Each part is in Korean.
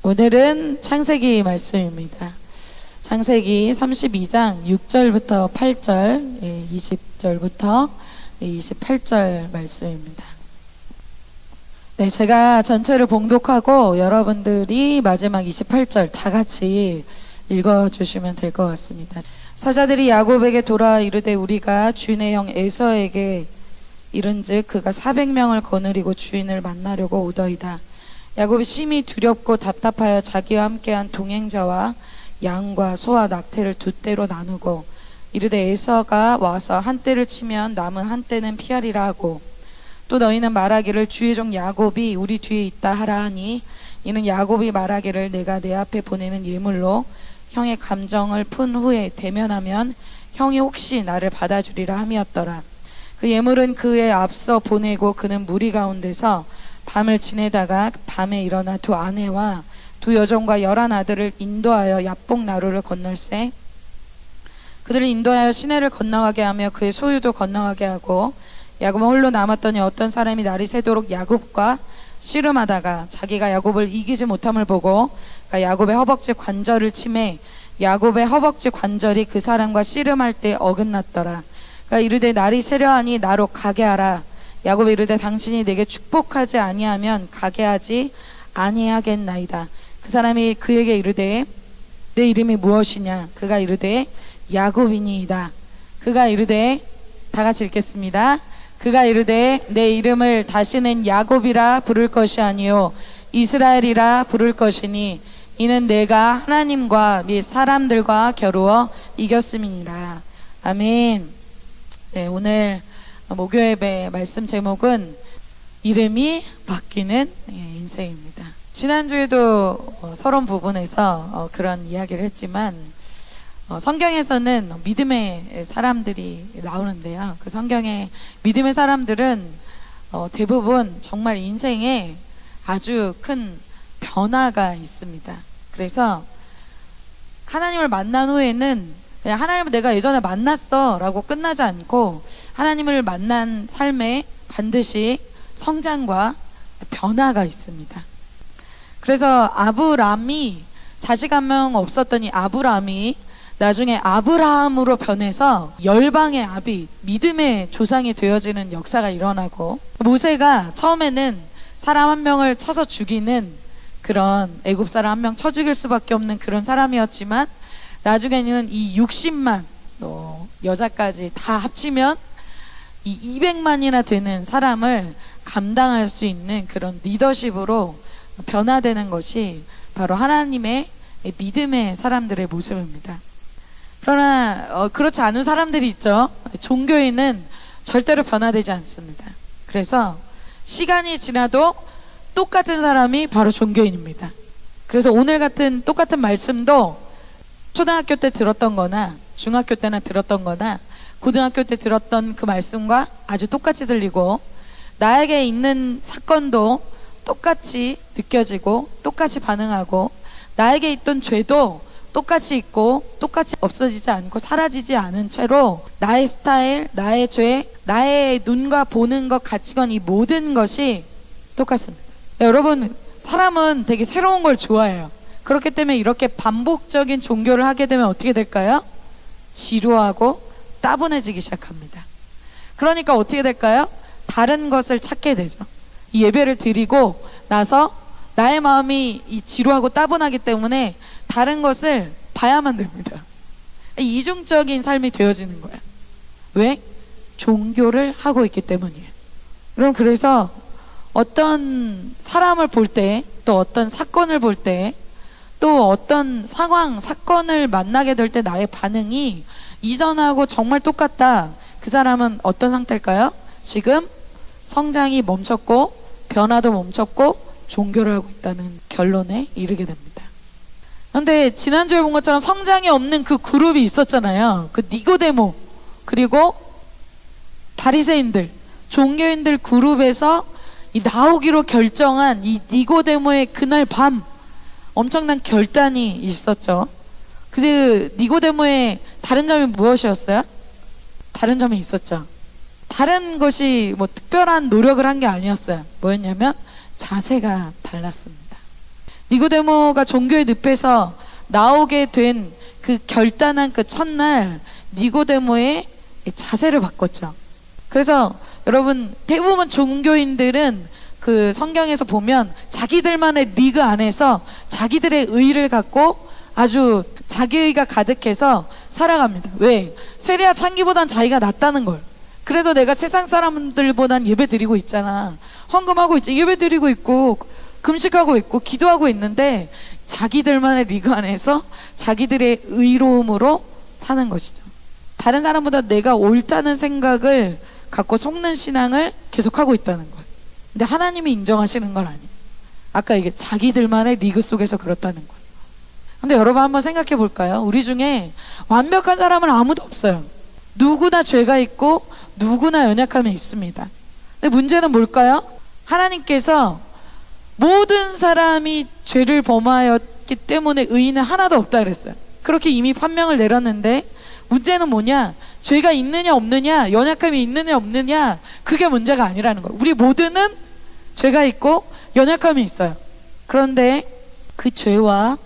오늘은 창세기 말씀입니다. 창세기 32장 6절부터 8절, 20절부터 28절 말씀입니다. 네, 제가 전체를 봉독하고 여러분들이 마지막 28절 다 같이 읽어주시면 될 것 같습니다. 사자들이 야곱에게 돌아 이르되 우리가 주인의 형 에서에게 이른즉 그가 400명을 거느리고 주인을 만나려고 오더이다. 야곱이 심히 두렵고 답답하여 자기와 함께한 동행자와 양과 소와 낙태를 두 떼로 나누고 이르되 에서가 와서 한 떼를 치면 남은 한 떼는 피하리라 하고 또 너희는 말하기를 주의 종 야곱이 우리 뒤에 있다 하라 하니 이는 야곱이 말하기를 내가 내 앞에 보내는 예물로 형의 감정을 푼 후에 대면하면 형이 혹시 나를 받아주리라 함이었더라. 그 예물은 그의 앞서 보내고 그는 무리 가운데서 밤을 지내다가 밤에 일어나 두 아내와 두 여종과 11 아들을 인도하여 야복 나루를 건널세 그들을 인도하여 시내를 건너가게 하며 그의 소유도 건너가게 하고 야곱은 홀로 남았더니 어떤 사람이 날이 새도록 야곱과 씨름하다가 자기가 야곱을 이기지 못함을 보고 야곱의 허벅지 관절을 치매 야곱의 허벅지 관절이 그 사람과 씨름할 때 어긋났더라. 이르되 날이 새려하니 나로 가게 하라. 야곱이 이르되 당신이 내게 축복하지 아니하면 가게 하지 아니하겠나이다. 그 사람이 그에게 이르되 내 이름이 무엇이냐. 그가 이르되 야곱이니이다. 그가 이르되 다 같이 읽겠습니다. 그가 이르되 내 이름을 다시는 야곱이라 부를 것이 아니요 이스라엘이라 부를 것이니 이는 내가 하나님과 및 사람들과 겨루어 이겼음이니라. 아멘. 네, 오늘 목요예배 말씀 제목은 이름이 바뀌는 인생입니다. 지난주에도 서론 부분에서 그런 이야기를 했지만 성경에서는 믿음의 사람들이 나오는데요. 그 성경의 믿음의 사람들은 대부분 정말 인생에 아주 큰 변화가 있습니다. 그래서 하나님을 만난 후에는 그냥 하나님을 내가 예전에 만났어 라고 끝나지 않고 하나님을 만난 삶에 반드시 성장과 변화가 있습니다. 그래서 아브람이 자식 한 명 없었더니 아브람이 나중에 아브라함으로 변해서 열방의 아비, 믿음의 조상이 되어지는 역사가 일어나고 모세가 처음에는 사람 한 명을 쳐서 죽이는 그런 애굽 사람 한 명 쳐 죽일 수밖에 없는 그런 사람이었지만 나중에는 이 60만 여자까지 다 합치면 이 200만이나 되는 사람을 감당할 수 있는 그런 리더십으로 변화되는 것이 바로 하나님의 믿음의 사람들의 모습입니다. 그러나 그렇지 않은 사람들이 있죠. 종교인은 절대로 변화되지 않습니다. 그래서 시간이 지나도 똑같은 사람이 바로 종교인입니다. 그래서 오늘 같은 똑같은 말씀도 초등학교 때 들었던 거나 중학교 때나 들었던 거나 고등학교 때 들었던 그 말씀과 아주 똑같이 들리고 나에게 있는 사건도 똑같이 느껴지고 똑같이 반응하고 나에게 있던 죄도 똑같이 있고 똑같이 없어지지 않고 사라지지 않은 채로 나의 스타일, 나의 죄, 나의 눈과 보는 것, 가치관 이 모든 것이 똑같습니다. 여러분, 사람은 되게 새로운 걸 좋아해요. 그렇기 때문에 이렇게 반복적인 종교를 하게 되면 어떻게 될까요? 지루하고 따분해지기 시작합니다. 그러니까 어떻게 될까요? 다른 것을 찾게 되죠. 이 예배를 드리고 나서 나의 마음이 이 지루하고 따분하기 때문에 다른 것을 봐야만 됩니다. 이중적인 삶이 되어지는 거야. 왜? 종교를 하고 있기 때문이에요. 여러분, 그래서 어떤 사람을 볼 때, 또 어떤 사건을 볼 때, 또 어떤 상황, 사건을 만나게 될 때 나의 반응이 이전하고 정말 똑같다. 그 사람은 어떤 상태일까요? 지금 성장이 멈췄고 변화도 멈췄고 종교를 하고 있다는 결론에 이르게 됩니다. 그런데 지난주에 본 것처럼 성장이 없는 그 그룹이 있었잖아요. 그 니고데모 그리고 바리새인들, 종교인들 그룹에서 이 나오기로 결정한 이 니고데모의 그날 밤 엄청난 결단이 있었죠. 그 니고데모의 다른 점이 무엇이었어요? 다른 점이 있었죠. 다른 것이 특별한 노력을 한 게 아니었어요. 뭐였냐면 자세가 달랐습니다. 니고데모가 종교의 늪에서 나오게 된 그 결단한 그 첫날 니고데모의 자세를 바꿨죠. 그래서 여러분 대부분 종교인들은 그 성경에서 보면 자기들만의 리그 안에서 자기들의 의의를 갖고 아주 자기의가 가득해서 살아갑니다. 왜? 세례와 창기보단 자기가 낫다는 걸. 그래도 내가 세상 사람들보단 예배 드리고 있잖아. 헌금하고 있지. 예배 드리고 있고 금식하고 있고 기도하고 있는데 자기들만의 리그 안에서 자기들의 의로움으로 사는 것이죠. 다른 사람보다 내가 옳다는 생각을 갖고 속는 신앙을 계속하고 있다는 거예요. 근데 하나님이 인정하시는 건 아니에요. 아까 이게 자기들만의 리그 속에서 그렇다는 거예요. 근데 여러분 한번 생각해 볼까요? 우리 중에 완벽한 사람은 아무도 없어요. 누구나 죄가 있고 누구나 연약함이 있습니다. 근데 문제는 뭘까요? 하나님께서 모든 사람이 죄를 범하였기 때문에 의인은 하나도 없다 그랬어요. 그렇게 이미 판명을 내렸는데 문제는 뭐냐? 죄가 있느냐 없느냐, 연약함이 있느냐 없느냐, 그게 문제가 아니라는 거예요. 우리 모두는 죄가 있고 연약함이 있어요. 그런데 그 죄와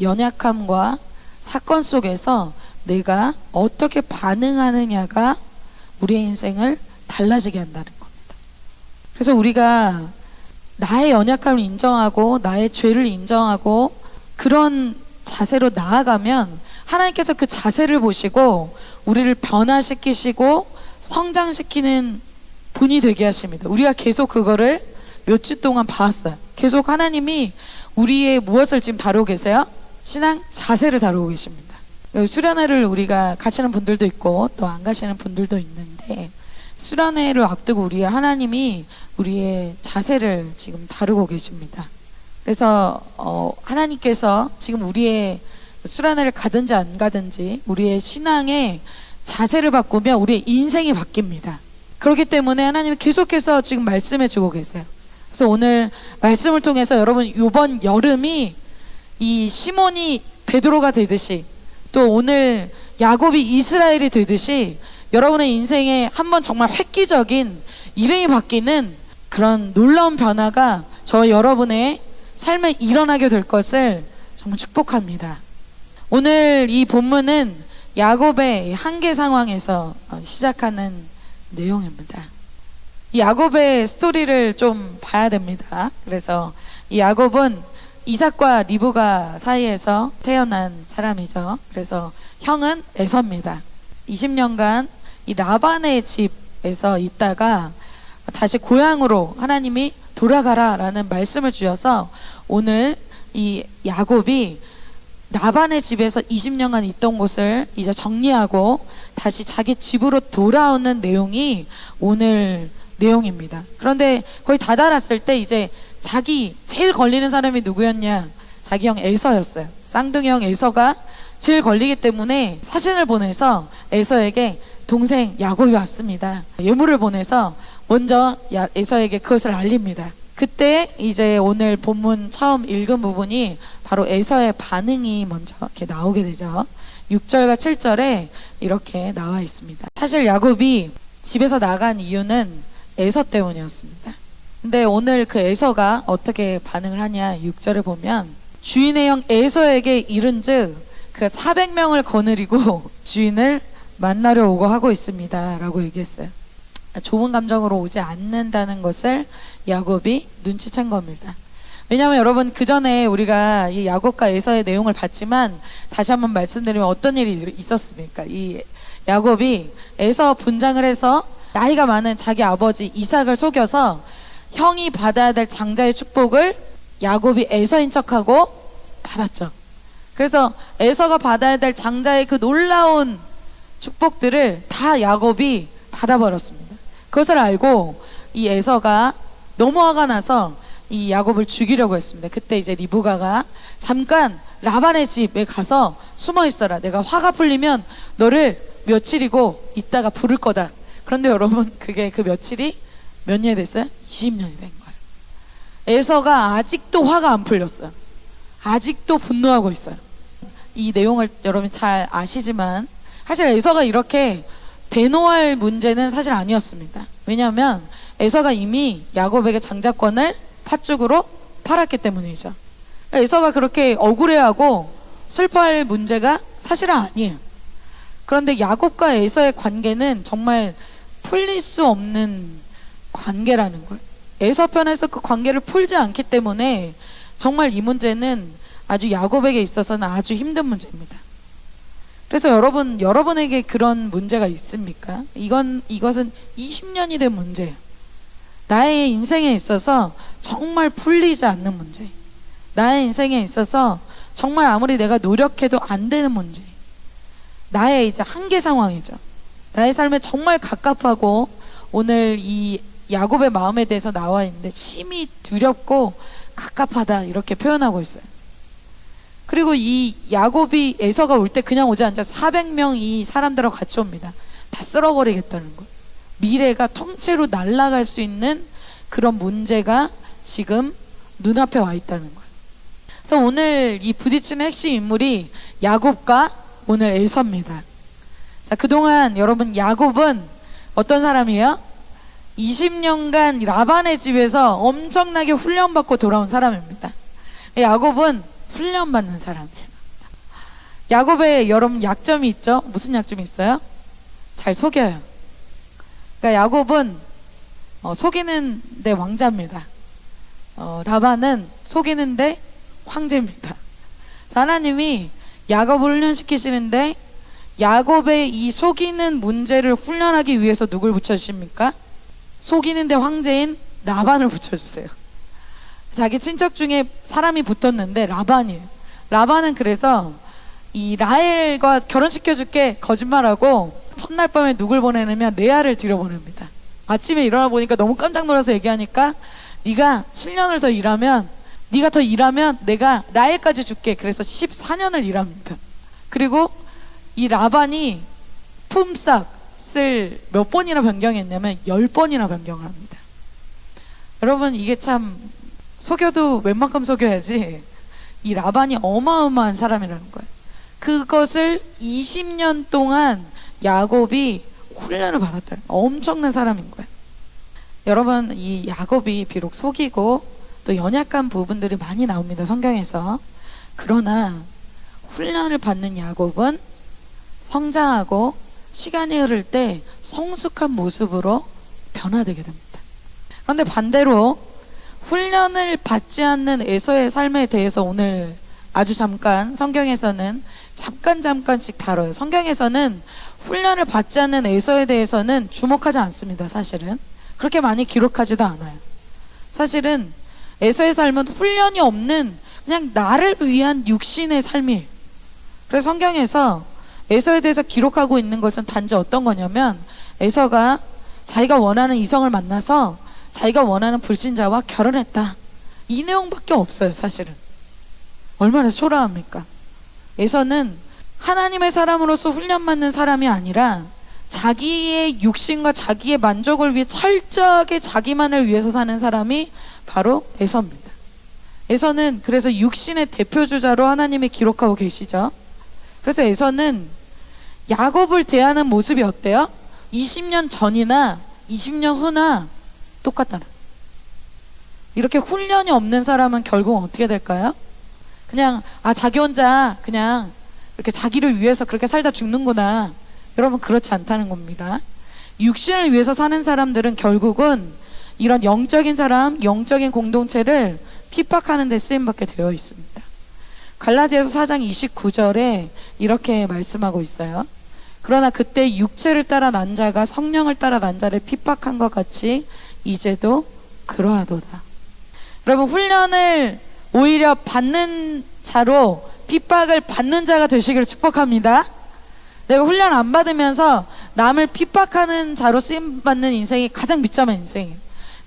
연약함과 사건 속에서 내가 어떻게 반응하느냐가 우리의 인생을 달라지게 한다는 겁니다. 그래서 우리가 나의 연약함을 인정하고 나의 죄를 인정하고 그런 자세로 나아가면 하나님께서 그 자세를 보시고 우리를 변화시키시고 성장시키는 분이 되게 하십니다. 우리가 계속 그거를 몇 주 동안 봤어요. 계속 하나님이 우리의 무엇을 지금 다루고 계세요? 신앙 자세를 다루고 계십니다. 수련회를 우리가 가시는 분들도 있고 또 안 가시는 분들도 있는데 수련회를 앞두고 우리 하나님이 우리의 자세를 지금 다루고 계십니다. 그래서 하나님께서 지금 우리의 수련회를 가든지 안 가든지 우리의 신앙의 자세를 바꾸면 우리의 인생이 바뀝니다. 그렇기 때문에 하나님이 계속해서 지금 말씀해 주고 계세요. 그래서 오늘 말씀을 통해서 여러분 이번 여름이 이 시몬이 베드로가 되듯이 또 오늘 야곱이 이스라엘이 되듯이 여러분의 인생에 한번 정말 획기적인 이름이 바뀌는 그런 놀라운 변화가 저 여러분의 삶에 일어나게 될 것을 정말 축복합니다. 오늘 이 본문은 야곱의 한계 상황에서 시작하는 내용입니다. 이 야곱의 스토리를 좀 봐야 됩니다. 그래서 이 야곱은 이삭과 리브가 사이에서 태어난 사람이죠. 그래서 형은 에서입니다. 20년간 이 라반의 집에서 있다가 다시 고향으로 하나님이 돌아가라 라는 말씀을 주셔서 오늘 이 야곱이 라반의 집에서 20년간 있던 곳을 이제 정리하고 다시 자기 집으로 돌아오는 내용이 오늘 내용입니다. 그런데 거의 다다랐을 때 이제 자기 제일 걸리는 사람이 누구였냐? 자기 형 에서였어요. 쌍둥이 형 에서가 제일 걸리기 때문에 사진을 보내서 에서에게 동생 야곱이 왔습니다. 예물을 보내서 먼저 에서에게 그것을 알립니다. 그때 이제 오늘 본문 처음 읽은 부분이 바로 에서의 반응이 먼저 이렇게 나오게 되죠. 6절과 7절에 이렇게 나와 있습니다. 사실 야곱이 집에서 나간 이유는 에서 때문이었습니다. 근데 오늘 그 에서가 어떻게 반응을 하냐 6절을 보면 주인의 형 에서에게 이른즉 그 400명을 거느리고 주인을 만나려 오고 하고 있습니다 라고 얘기했어요. 좋은 감정으로 오지 않는다는 것을 야곱이 눈치챈 겁니다. 왜냐하면 여러분 그 전에 우리가 이 야곱과 에서의 내용을 봤지만 다시 한번 말씀드리면 어떤 일이 있었습니까? 이 야곱이 에서 분장을 해서 나이가 많은 자기 아버지 이삭을 속여서 형이 받아야 될 장자의 축복을 야곱이 에서인 척하고 받았죠. 그래서 에서가 받아야 될 장자의 그 놀라운 축복들을 다 야곱이 받아버렸습니다. 그것을 알고 이 에서가 너무 화가 나서 이 야곱을 죽이려고 했습니다. 그때 이제 리브가가 잠깐 라반의 집에 가서 숨어 있어라. 내가 화가 풀리면 너를 며칠이고 있다가 부를 거다. 그런데 여러분 그게 그 며칠이 몇 년이 됐어요? 20년이 된 거예요. 에서가 아직도 화가 안 풀렸어요. 아직도 분노하고 있어요. 이 내용을 여러분 잘 아시지만 사실 에서가 이렇게 대노할 문제는 사실 아니었습니다. 왜냐하면 에서가 이미 야곱에게 장자권을 팥죽으로 팔았기 때문이죠. 에서가 그렇게 억울해하고 슬퍼할 문제가 사실은 아니에요. 그런데 야곱과 에서의 관계는 정말 풀릴 수 없는 관계라는 거예요. 에서 편에서 그 관계를 풀지 않기 때문에 정말 이 문제는 아주 야곱에게 있어서는 아주 힘든 문제입니다. 그래서 여러분에게 그런 문제가 있습니까? 이것은 20년이 된 문제예요. 나의 인생에 있어서 정말 풀리지 않는 문제. 나의 인생에 있어서 정말 아무리 내가 노력해도 안 되는 문제. 나의 이제 한계 상황이죠. 나의 삶에 정말 갑갑하고 오늘 이 야곱의 마음에 대해서 나와 있는데 심히 두렵고 갑갑하다 이렇게 표현하고 있어요. 그리고 이 야곱이 에서가 올 때 그냥 오지 않자 400명 이 사람들하고 같이 옵니다. 다 쓸어버리겠다는 거. 미래가 통째로 날아갈 수 있는 그런 문제가 지금 눈앞에 와 있다는 거예요. 그래서 오늘 이 부딪히는 핵심 인물이 야곱과 오늘 에서입니다. 자, 그동안 여러분 야곱은 어떤 사람이에요? 20년간 라반의 집에서 엄청나게 훈련받고 돌아온 사람입니다. 야곱은 훈련받는 사람이에요. 야곱의 여러분 약점이 있죠? 무슨 약점이 있어요? 잘 속여요. 그러니까 야곱은 속이는데 왕자입니다. 라반은 속이는데 황제입니다. 하나님이 야곱을 훈련시키시는데 야곱의 이 속이는 문제를 훈련하기 위해서 누굴 붙여주십니까? 속이는데 황제인 라반을 붙여주세요. 자기 친척 중에 사람이 붙었는데 라반이에요. 라반은 그래서 이 라헬과 결혼시켜줄게 거짓말하고 첫날 밤에 누굴 보내냐면 레아를 들여보냅니다. 아침에 일어나 보니까 너무 깜짝 놀라서 얘기하니까 네가 7년을 더 일하면 네가 더 일하면 내가 라헬까지 줄게. 그래서 14년을 일합니다. 그리고 이 라반이 품삯을 몇 번이나 변경했냐면 10번이나 변경을 합니다. 여러분 이게 참 속여도 웬만큼 속여야지 이 라반이 어마어마한 사람이라는 거예요. 그것을 20년 동안 야곱이 훈련을 받았다. 엄청난 사람인 거예요. 여러분 이 야곱이 비록 속이고 또 연약한 부분들이 많이 나옵니다. 성경에서. 그러나 훈련을 받는 야곱은 성장하고 시간이 흐를 때 성숙한 모습으로 변화되게 됩니다. 그런데 반대로 훈련을 받지 않는 에서의 삶에 대해서 오늘 아주 잠깐 성경에서는 잠깐씩 다뤄요. 성경에서는 훈련을 받지 않는 에서에 대해서는 주목하지 않습니다. 사실은 그렇게 많이 기록하지도 않아요. 사실은 에서의 삶은 훈련이 없는 그냥 나를 위한 육신의 삶이에요. 그래서 성경에서 에서에 대해서 기록하고 있는 것은 단지 어떤 거냐면 에서가 자기가 원하는 이성을 만나서 자기가 원하는 불신자와 결혼했다. 이 내용밖에 없어요. 사실은 얼마나 초라합니까? 에서는 하나님의 사람으로서 훈련받는 사람이 아니라 자기의 육신과 자기의 만족을 위해 철저하게 자기만을 위해서 사는 사람이 바로 에서입니다. 에서는 그래서 육신의 대표주자로 하나님이 기록하고 계시죠. 그래서 에서는 야곱을 대하는 모습이 어때요? 20년 전이나 20년 후나 똑같다는. 이렇게 훈련이 없는 사람은 결국 어떻게 될까요? 그냥 자기 혼자 그냥 이렇게 자기를 위해서 그렇게 살다 죽는구나. 여러분 그렇지 않다는 겁니다. 육신을 위해서 사는 사람들은 결국은 이런 영적인 사람, 영적인 공동체를 핍박하는 데 쓰임받게 되어 있습니다. 갈라디아서 4장 29절에 이렇게 말씀하고 있어요. 그러나 그때 육체를 따라 난 자가 성령을 따라 난 자를 핍박한 것 같이 이제도 그러하도다. 여러분 훈련을 오히려 받는 자로 핍박을 받는 자가 되시기를 축복합니다. 내가 훈련 안 받으면서 남을 핍박하는 자로 쓰임받는 인생이 가장 비참한 인생이에요.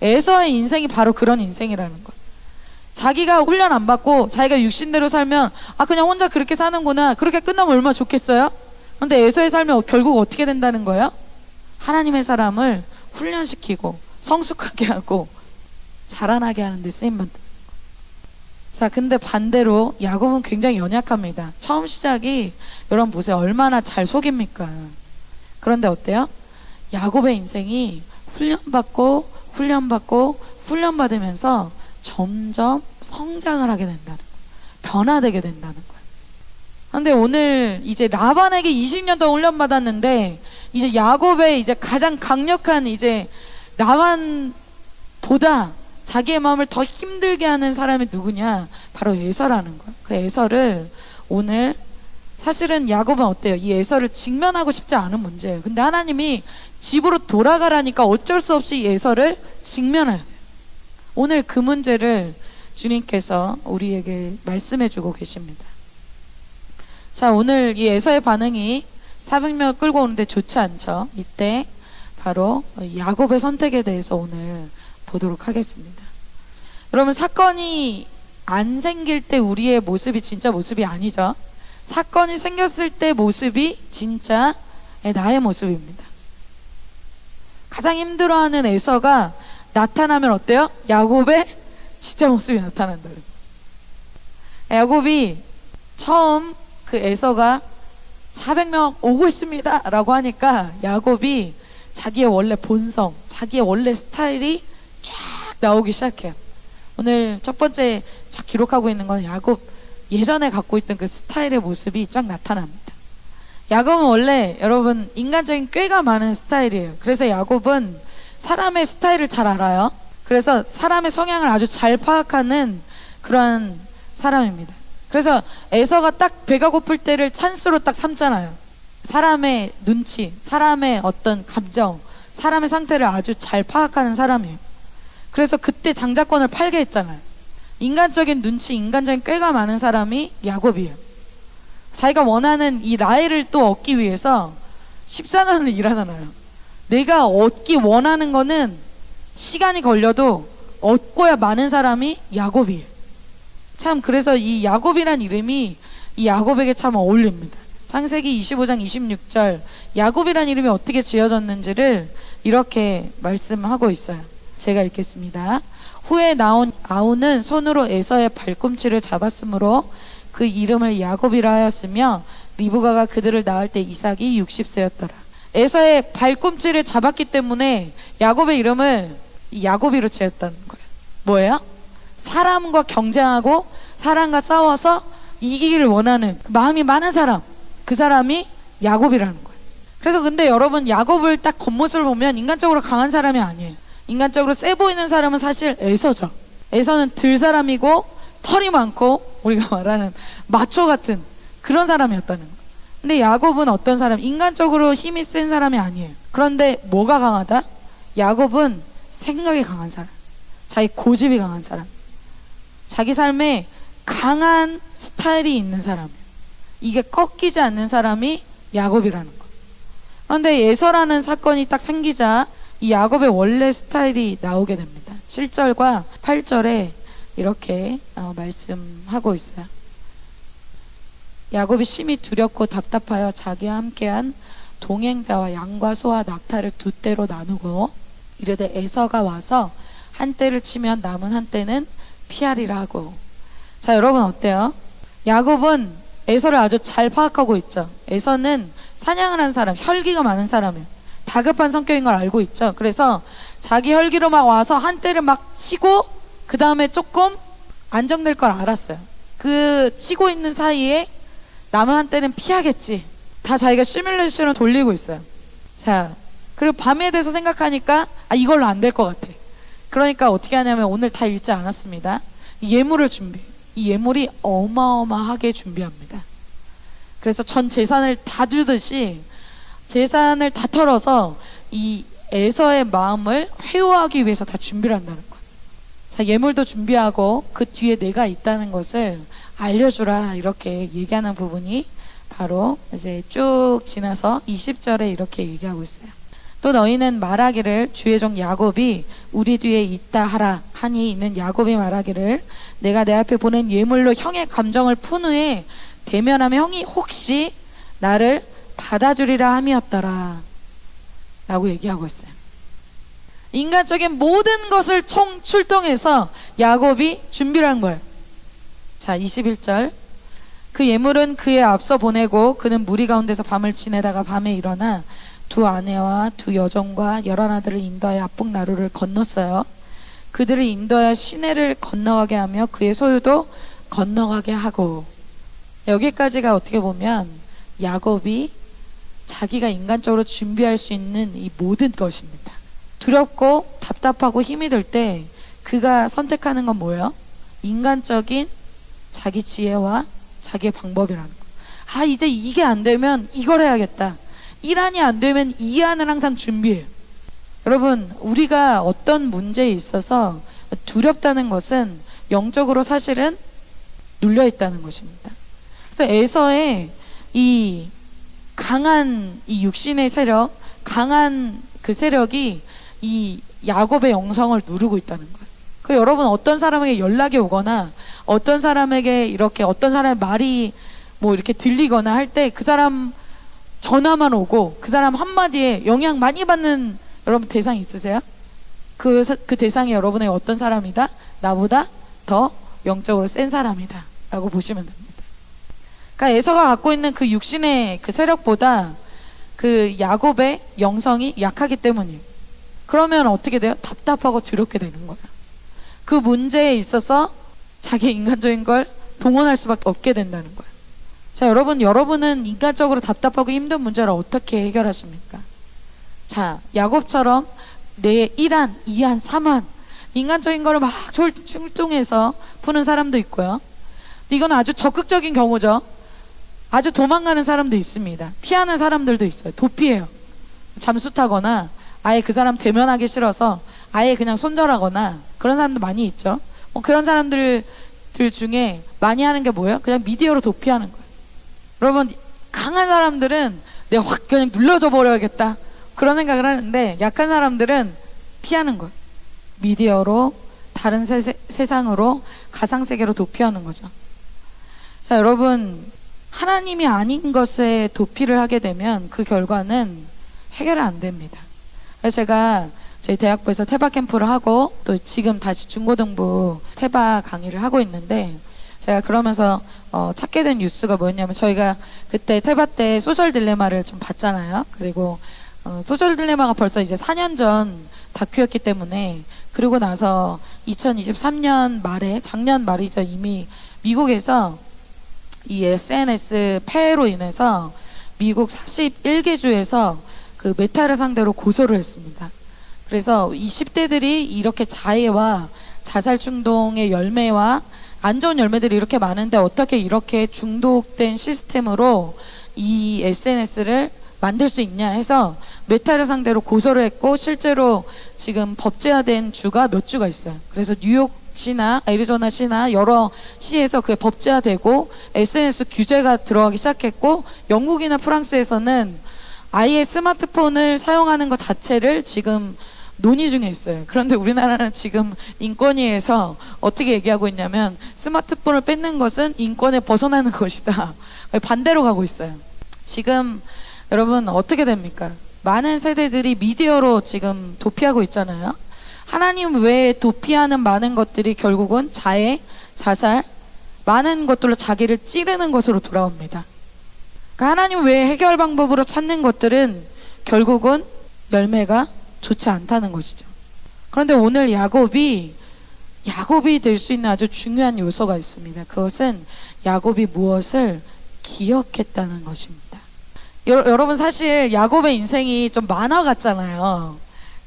에서의 인생이 바로 그런 인생이라는 거예요. 자기가 훈련 안 받고 자기가 육신대로 살면 그냥 혼자 그렇게 사는구나. 그렇게 끝나면 얼마나 좋겠어요? 그런데 에서의 삶이 결국 어떻게 된다는 거예요? 하나님의 사람을 훈련시키고 성숙하게 하고 자라나게 하는 데 쓰임받는 거예요. 자, 근데 반대로 야곱은 굉장히 연약합니다. 처음 시작이 여러분 보세요. 얼마나 잘 속입니까? 그런데 어때요? 야곱의 인생이 훈련받으면서 점점 성장을 하게 된다는 거예요. 변화되게 된다는 거예요. 근데 오늘 이제 라반에게 20년 더 훈련받았는데 이제 야곱의 이제 가장 강력한 이제 라반보다 자기의 마음을 더 힘들게 하는 사람이 누구냐? 바로 에서라는 거예요. 그 에서를 오늘 사실은 야곱은 어때요? 이 에서를 직면하고 싶지 않은 문제예요. 근데 하나님이 집으로 돌아가라니까 어쩔 수 없이 이 에서를 직면해요. 오늘 그 문제를 주님께서 우리에게 말씀해 주고 계십니다. 자, 오늘 이 에서의 반응이 400명 끌고 오는데 좋지 않죠. 이때 바로 야곱의 선택에 대해서 오늘 보도록 하겠습니다. 여러분, 사건이 안 생길 때 우리의 모습이 진짜 모습이 아니죠. 사건이 생겼을 때 모습이 진짜 나의 모습입니다. 가장 힘들어하는 에서가 나타나면 어때요? 야곱의 진짜 모습이 나타난다. 야곱이 처음 그 에서가 400명 오고 있습니다 라고 하니까 야곱이 자기의 원래 본성, 자기의 원래 스타일이 쫙 나오기 시작해요. 오늘 첫 번째 쫙 기록하고 있는 건 야곱 예전에 갖고 있던 그 스타일의 모습이 쫙 나타납니다. 야곱은 원래 여러분 인간적인 꾀가 많은 스타일이에요. 그래서 야곱은 사람의 스타일을 잘 알아요. 그래서 사람의 성향을 아주 잘 파악하는 그런 사람입니다. 그래서 에서가 딱 배가 고플 때를 찬스로 딱 삼잖아요. 사람의 눈치, 사람의 어떤 감정, 사람의 상태를 아주 잘 파악하는 사람이에요. 그래서 그때 장자권을 팔게 했잖아요. 인간적인 눈치, 인간적인 꾀가 많은 사람이 야곱이에요. 자기가 원하는 이 라헬을 또 얻기 위해서 14년을 일하잖아요. 내가 얻기 원하는 거는 시간이 걸려도 얻고야 마는 사람이 야곱이에요. 참 그래서 이 야곱이란 이름이 이 야곱에게 참 어울립니다. 창세기 25장 26절 야곱이란 이름이 어떻게 지어졌는지를 이렇게 말씀하고 있어요. 제가 읽겠습니다. 후에 나온 아우는 손으로 에서의 발꿈치를 잡았으므로 그 이름을 야곱이라 하였으며 리브가가 그들을 낳을 때 이삭이 60세였더라. 에서의 발꿈치를 잡았기 때문에 야곱의 이름을 야곱이로 지었다는 거예요. 뭐예요? 사람과 경쟁하고 사람과 싸워서 이기기를 원하는 마음이 많은 사람, 그 사람이 야곱이라는 거예요. 그래서 근데 여러분 야곱을 딱 겉모습을 보면 인간적으로 강한 사람이 아니에요. 인간적으로 세 보이는 사람은 사실 에서죠. 에서는 들 사람이고 털이 많고 우리가 말하는 마초 같은 그런 사람이었다는 거예요. 근데 야곱은 어떤 사람? 인간적으로 힘이 센 사람이 아니에요. 그런데 뭐가 강하다? 야곱은 생각이 강한 사람, 자기 고집이 강한 사람, 자기 삶에 강한 스타일이 있는 사람이에요. 이게 꺾이지 않는 사람이 야곱이라는 거예요. 그런데 에서라는 사건이 딱 생기자 이 야곱의 원래 스타일이 나오게 됩니다. 7절과 8절에 이렇게 말씀하고 있어요. 야곱이 심히 두렵고 답답하여 자기와 함께한 동행자와 양과 소와 낙타를 두 떼로 나누고 이르되 에서가 와서 한 떼를 치면 남은 한 떼는 피하리라 하고. 자, 여러분 어때요? 야곱은 에서를 아주 잘 파악하고 있죠. 에서는 사냥을 한 사람, 혈기가 많은 사람이에요. 다급한 성격인 걸 알고 있죠. 그래서 자기 혈기로 막 와서 한 떼를 막 치고 그 다음에 조금 안정될 걸 알았어요. 그 치고 있는 사이에 남은 한 떼는 피하겠지. 다 자기가 시뮬레이션을 돌리고 있어요. 자, 그리고 밤에 대해서 생각하니까 이걸로 안 될 것 같아. 그러니까 어떻게 하냐면 오늘 다 읽지 않았습니다. 예물을 준비해. 이 예물이 어마어마하게 준비합니다. 그래서 전 재산을 다 주듯이 재산을 다 털어서 이 에서의 마음을 회유하기 위해서 다 준비를 한다는 거예요. 자, 예물도 준비하고 그 뒤에 내가 있다는 것을 알려주라 이렇게 얘기하는 부분이 바로 이제 쭉 지나서 20절에 이렇게 얘기하고 있어요. 또 너희는 말하기를 주의 종 야곱이 우리 뒤에 있다 하라 하니 있는 야곱이 말하기를 내가 내 앞에 보낸 예물로 형의 감정을 푼 후에 대면하면 형이 혹시 나를 받아주리라 함이었더라 라고 얘기하고 있어요. 인간적인 모든 것을 출동해서 야곱이 준비를 한 거예요. 자, 21절 그 예물은 그의 앞서 보내고 그는 무리 가운데서 밤을 지내다가 밤에 일어나 두 아내와 두 여종과 11아들을 인도하여 압복 나루를 건넜어요. 그들을 인도하여 시내를 건너가게 하며 그의 소유도 건너가게 하고, 여기까지가 어떻게 보면 야곱이 자기가 인간적으로 준비할 수 있는 이 모든 것입니다. 두렵고 답답하고 힘이 들 때 그가 선택하는 건 뭐예요? 인간적인 자기 지혜와 자기의 방법이라는 거. 아, 이제 이게 안 되면 이걸 해야겠다. 이 안이 안 되면 이 안을 항상 준비해요. 여러분, 우리가 어떤 문제에 있어서 두렵다는 것은 영적으로 사실은 눌려 있다는 것입니다. 그래서 에서의 이 강한 이 육신의 세력, 강한 그 세력이 이 야곱의 영성을 누르고 있다는 거예요. 그 여러분, 어떤 사람에게 연락이 오거나 어떤 사람에게 이렇게 어떤 사람의 말이 뭐 이렇게 들리거나 할 때 그 사람 전화만 오고 그 사람 한마디에 영향 많이 받는 여러분 대상 있으세요? 그 대상이 여러분의 어떤 사람이다? 나보다 더 영적으로 센 사람이다 라고 보시면 됩니다. 그러니까 에서가 갖고 있는 그 육신의 그 세력보다 그 야곱의 영성이 약하기 때문이에요. 그러면 어떻게 돼요? 답답하고 두렵게 되는 거예요. 그 문제에 있어서 자기 인간적인 걸 동원할 수밖에 없게 된다는 거예요. 자, 여러분은 인간적으로 답답하고 힘든 문제를 어떻게 해결하십니까? 자, 야곱처럼 내 1안, 2안, 3안 인간적인 거를 막 출동해서 푸는 사람도 있고요. 이건 아주 적극적인 경우죠. 아주 도망가는 사람도 있습니다. 피하는 사람들도 있어요. 도피해요. 잠수 타거나 아예 그 사람 대면하기 싫어서 아예 그냥 손절하거나 그런 사람도 많이 있죠. 그런 사람들 중에 많이 하는 게 뭐예요? 그냥 미디어로 도피하는 거예요. 여러분, 강한 사람들은 내가 확 그냥 눌러줘 버려야겠다 그런 생각을 하는데, 약한 사람들은 피하는 거예요. 미디어로, 다른 세상으로, 가상세계로 도피하는 거죠. 자, 여러분, 하나님이 아닌 것에 도피를 하게 되면 그 결과는 해결이 안 됩니다. 그래서 제가 저희 대학부에서 태바 캠프를 하고 또 지금 다시 중고등부 태바 강의를 하고 있는데, 제가 그러면서 찾게 된 뉴스가 뭐였냐면, 저희가 그때 태바 때 소셜 딜레마를 좀 봤잖아요. 그리고 소셜 딜레마가 벌써 이제 4년 전 다큐였기 때문에, 그리고 나서 2023년 말에, 작년 말이죠, 이미 미국에서 이 SNS 폐해로 인해서 미국 41개 주에서 그 메타를 상대로 고소를 했습니다. 그래서 이 10대들이 이렇게 자해와 자살 충동의 열매와 안 좋은 열매들이 이렇게 많은데 어떻게 이렇게 중독된 시스템으로 이 SNS를 만들 수 있냐 해서 메타를 상대로 고소를 했고, 실제로 지금 법제화된 주가 몇 주가 있어요. 그래서 뉴욕시나 애리조나시나 여러 시에서 그게 법제화되고 SNS 규제가 들어가기 시작했고, 영국이나 프랑스에서는 아예 스마트폰을 사용하는 것 자체를 지금 논의 중에 있어요. 그런데 우리나라는 지금 인권위에서 어떻게 얘기하고 있냐면, 스마트폰을 뺏는 것은 인권에 벗어나는 것이다. 반대로 가고 있어요. 지금 여러분 어떻게 됩니까? 많은 세대들이 미디어로 지금 도피하고 있잖아요. 하나님 외에 도피하는 많은 것들이 결국은 자해, 자살, 많은 것들로 자기를 찌르는 것으로 돌아옵니다. 그러니까 하나님 외에 해결 방법으로 찾는 것들은 결국은 열매가 좋지 않다는 것이죠. 그런데 오늘 야곱이 될 수 있는 아주 중요한 요소가 있습니다. 그것은 야곱이 무엇을 기억했다는 것입니다. 여러분, 사실 야곱의 인생이 좀 만화 같잖아요.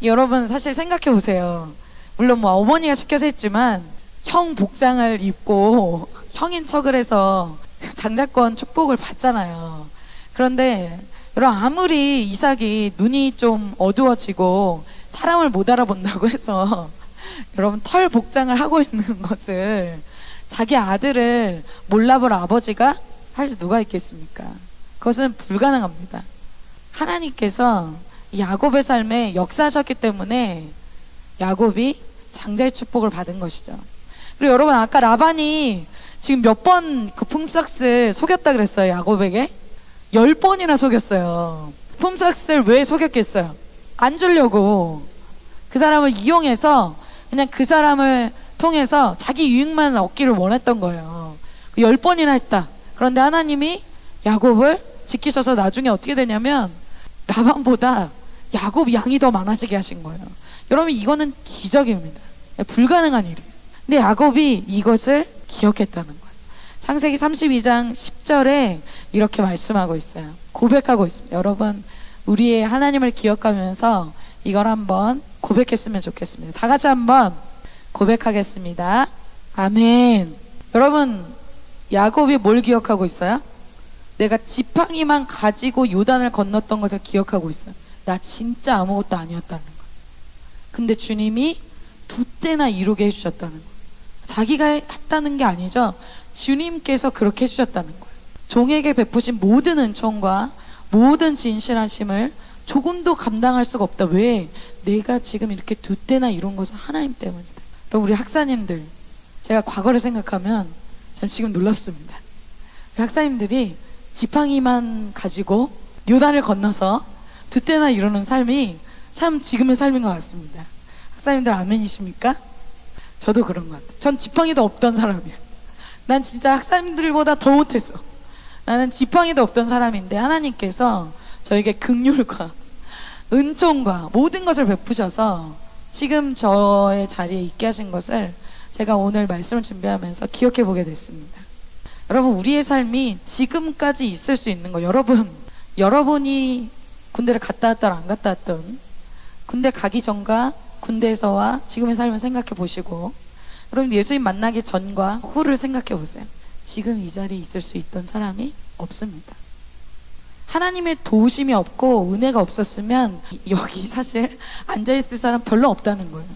여러분 사실 생각해 보세요. 물론 뭐 어머니가 시켜서 했지만 형 복장을 입고 형인 척을 해서 장자권 축복을 받잖아요. 그런데 여러분, 아무리 이삭이 눈이 좀 어두워지고 사람을 못 알아본다고 해서 여러분 털 복장을 하고 있는 것을 자기 아들을 몰라볼 아버지가 할 누가 있겠습니까? 그것은 불가능합니다. 하나님께서 야곱의 삶에 역사하셨기 때문에 야곱이 장자의 축복을 받은 것이죠. 그리고 여러분, 아까 라반이 지금 몇 번 그 품삯을 속였다 그랬어요. 야곱에게 10번이나 속였어요. 품삯을 왜 속였겠어요? 안 주려고. 그 사람을 이용해서 그냥 그 사람을 통해서 자기 유익만 얻기를 원했던 거예요. 10번이나 했다. 그런데 하나님이 야곱을 지키셔서 나중에 어떻게 되냐면 라반보다 야곱 양이 더 많아지게 하신 거예요. 여러분, 이거는 기적입니다. 불가능한 일이에요. 근데 야곱이 이것을 기억했다는 거예요. 창세기 32장 10절에 이렇게 말씀하고 있어요. 고백하고 있습니다. 여러분, 우리의 하나님을 기억하면서 이걸 한번 고백했으면 좋겠습니다. 다 같이 한번 고백하겠습니다. 아멘. 여러분, 야곱이 뭘 기억하고 있어요? 내가 지팡이만 가지고 요단을 건넜던 것을 기억하고 있어요. 나 진짜 아무것도 아니었다는 거. 근데 주님이 두 때나 이루게 해주셨다는 거. 자기가 했다는 게 아니죠. 주님께서 그렇게 해주셨다는 거예요. 종에게 베푸신 모든 은총과 모든 진실하심을 조금도 감당할 수가 없다. 왜? 내가 지금 이렇게 두 때나 이룬 것은 하나님 때문이다. 그럼 우리 학사님들, 제가 과거를 생각하면 전 지금 놀랍습니다. 우리 학사님들이 지팡이만 가지고 요단을 건너서 두 때나 이루는 삶이 참 지금의 삶인 것 같습니다. 학사님들 아멘이십니까? 저도 그런 것 같아요. 전 지팡이도 없던 사람이야. 난 진짜 학사님들보다 더 못했어. 나는 지팡이도 없던 사람인데 하나님께서 저에게 긍휼과 은총과 모든 것을 베푸셔서 지금 저의 자리에 있게 하신 것을 제가 오늘 말씀을 준비하면서 기억해 보게 됐습니다. 여러분, 우리의 삶이 지금까지 있을 수 있는 거, 여러분이 군대를 갔다 왔던 안 갔다 왔던, 군대 가기 전과 군대에서와 지금의 삶을 생각해 보시고, 여러분 예수님 만나기 전과 후를 생각해 보세요. 지금 이 자리에 있을 수 있던 사람이 없습니다. 하나님의 도우심이 없고 은혜가 없었으면 여기 사실 앉아있을 사람 별로 없다는 거예요.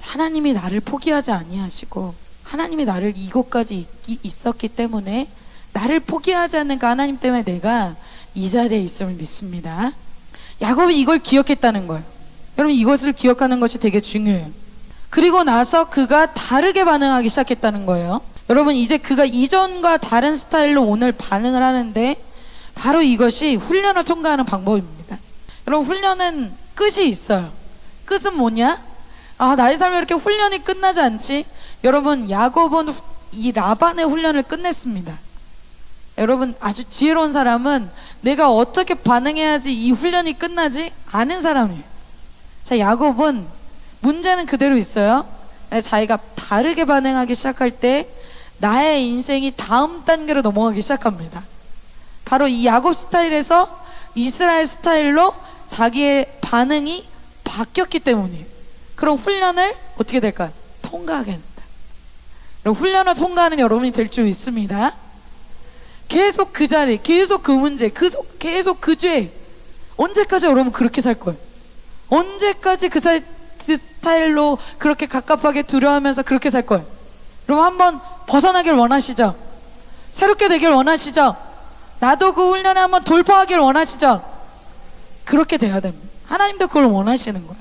하나님이 나를 포기하지 아니하시고 하나님이 나를 이곳까지 있었기 때문에 나를 포기하지 않는 그 하나님 때문에 내가 이 자리에 있음을 믿습니다. 야곱이 이걸 기억했다는 거예요. 여러분, 이것을 기억하는 것이 되게 중요해요. 그리고 나서 그가 다르게 반응하기 시작했다는 거예요. 여러분, 이제 그가 이전과 다른 스타일로 오늘 반응을 하는데 바로 이것이 훈련을 통과하는 방법입니다. 여러분, 훈련은 끝이 있어요. 끝은 뭐냐? 나의 삶에 이렇게 훈련이 끝나지 않지? 여러분, 야곱은 이 라반의 훈련을 끝냈습니다. 여러분, 아주 지혜로운 사람은 내가 어떻게 반응해야지 이 훈련이 끝나지? 아는 사람이에요. 자, 야곱은 문제는 그대로 있어요. 자기가 다르게 반응하기 시작할 때 나의 인생이 다음 단계로 넘어가기 시작합니다. 바로 이 야곱 스타일에서 이스라엘 스타일로 자기의 반응이 바뀌었기 때문이에요. 그럼 훈련을 어떻게 될까요? 통과하게 됩니다. 훈련을 통과하는 여러분이 될 줄 믿습니다. 계속 그 자리, 계속 그 문제, 계속 그 죄. 언제까지 여러분 그렇게 살 거예요? 언제까지 그 스타일로 그렇게 갑갑하게 두려워하면서 그렇게 살 거예요? 여러분, 한번 벗어나길 원하시죠? 새롭게 되길 원하시죠? 나도 그 훈련에 한번 돌파하길 원하시죠? 그렇게 돼야 됩니다. 하나님도 그걸 원하시는 거야.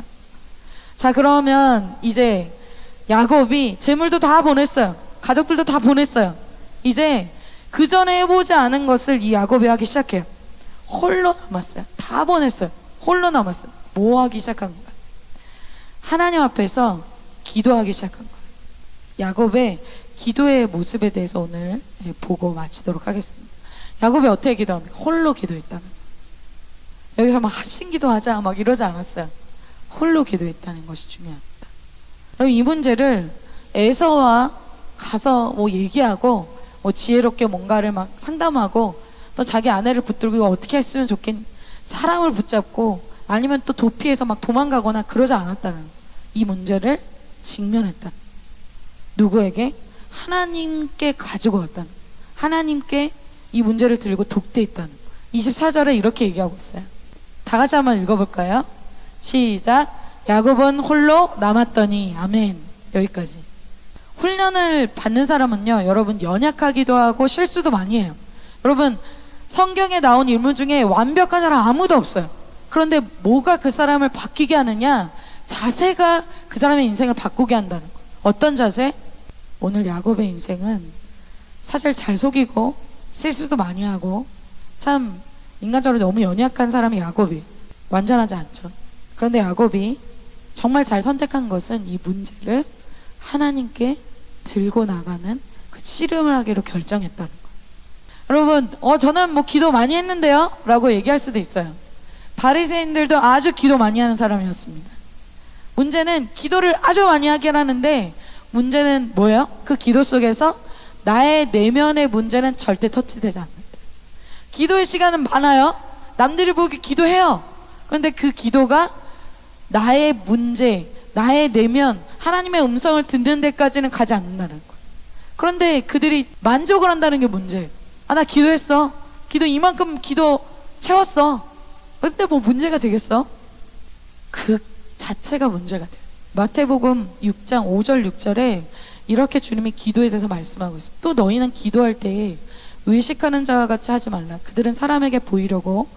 자, 그러면 이제 야곱이 재물도 다 보냈어요. 가족들도 다 보냈어요. 이제 그 전에 해보지 않은 것을 이 야곱이 하기 시작해요. 홀로 남았어요. 다 보냈어요. 홀로 남았어요. 뭐 하기 시작한 거야? 하나님 앞에서 기도하기 시작한 거예요. 야곱의 기도의 모습에 대해서 오늘 보고 마치도록 하겠습니다. 야곱이 어떻게 기도합니까? 홀로 기도했다는 거예요. 여기서 막 합심기도하자 막 이러지 않았어요. 홀로 기도했다는 것이 중요합니다. 그럼 이 문제를 에서와 가서 뭐 얘기하고 뭐 지혜롭게 뭔가를 막 상담하고 또 자기 아내를 붙들고 이거 어떻게 했으면 좋겠니? 사람을 붙잡고 아니면 또 도피해서 막 도망가거나 그러지 않았다는 거예요. 이 문제를 직면했다. 누구에게? 하나님께 가지고 갔다는 거예요. 하나님께 이 문제를 들고 독대했다는 거예요. 24절에 이렇게 얘기하고 있어요. 다 같이 한번 읽어볼까요? 시작. 야곱은 홀로 남았더니. 아멘. 여기까지. 훈련을 받는 사람은요, 여러분 연약하기도 하고 실수도 많이 해요. 여러분, 성경에 나온 인물 중에 완벽한 사람 아무도 없어요. 그런데 뭐가 그 사람을 바뀌게 하느냐? 자세가 그 사람의 인생을 바꾸게 한다는 거예요. 어떤 자세? 오늘 야곱의 인생은 사실 잘 속이고 실수도 많이 하고 참 인간적으로 너무 연약한 사람이 야곱이 완전하지 않죠. 그런데 야곱이 정말 잘 선택한 것은 이 문제를 하나님께 들고 나가는 그 씨름을 하기로 결정했다는 거예요. 여러분, 저는 뭐 기도 많이 했는데요? 라고 얘기할 수도 있어요. 바리새인들도 아주 기도 많이 하는 사람이었습니다. 문제는 기도를 아주 많이 하긴 하는데 문제는 뭐예요? 그 기도 속에서 나의 내면의 문제는 절대 터치되지 않는다. 기도의 시간은 많아요. 남들이 보기 기도해요. 그런데 그 기도가 나의 문제, 나의 내면, 하나님의 음성을 듣는 데까지는 가지 않는다는 거예요. 그런데 그들이 만족을 한다는 게 문제예요. 아, 나 기도했어. 기도 이만큼 기도 채웠어. 근데 뭐 문제가 되겠어? 그 자체가 문제가 돼요. 마태복음 6장 5절 6절에 이렇게 주님이 기도에 대해서 말씀하고 있어요. 또 너희는 기도할 때에 의식하는 자와 같이 하지 말라. 그들은 사람에게 보이려고